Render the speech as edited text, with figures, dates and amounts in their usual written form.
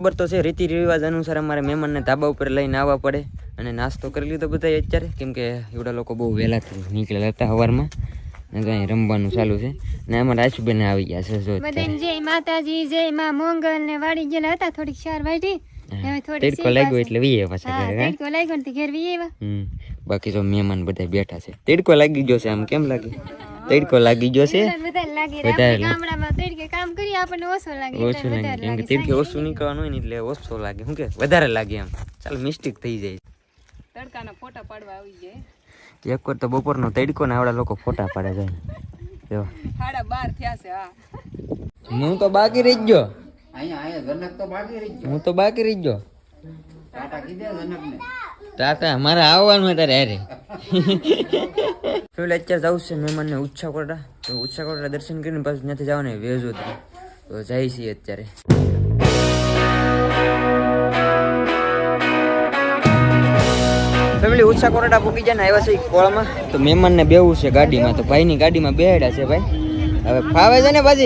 ખબર તો છે રીતિ રિવાજ અનુસાર અમારે મહેમાનને ધાબા ઉપર લઈને આવવા પડે અને નાસ્તો કરી લીધો બધા અત્યારે, કેમ કે એવડા લોકો બહુ વહેલાથી નીકળેલા હતા સવારમાં ને કંઈ રમવાનું ચાલુ છે ને અમારે આશુબેન આવી ગયા છે. જો બધાને જય માતાજી, જય માં મોંગલ ને વાડી ગયેલા હતા થોડીક શાર વાટી તડકો લાગ્યો એટલે વીએ પાછા ઘરે. તડકો લાગ્યો ને ઘેર વી આવ્યા. બાકી જો મહેમાન બધા બેઠા છે. તડકો લાગી ગયો છે, આમ કેમ લાગે? તડકો લાગી ગયો છે ગામડામાં તડકે કામ કરીએ આપણને ઓછો લાગે, ઓછું લાગે કેમ કે તડકે ઓછું નીકળવાનું હોય ને એટલે ઓછો લાગે. શું કે વધારે લાગે એમ. ચાલ મિસ્ટેક થઈ જાય. તડકાના ફોટા પાડવા આવી જાય. એક વાર તો બપોરનો તડકો ને આવડા લોકો ફોટા પાડે જાય. જો 12:30 થયા છે. હા હું તો બાકી રહી ગયો. હું તો બાકી રહી ગયો. ટાટા મારે આવવાનું હોય તારે હારે. અત્યારે જવું છે મહેમાનને ઉચ્છાકોટા. તો ઉચ્છાકોટા દર્શન કરીને પાછું ત્યાંથી જવાનું વેજોદરી. તો જાય છીએ અત્યારે. ફેમિલી ઉચ્છાકોટા પૂકી જાય ને આવ્યા છે કોળમાં. તો મહેમાનને બેવું છે ગાડીમાં, તો ભાઈની ગાડીમાં બેહાડ્યા છે ભાઈ. હવે ફાવે છે ને બાજી?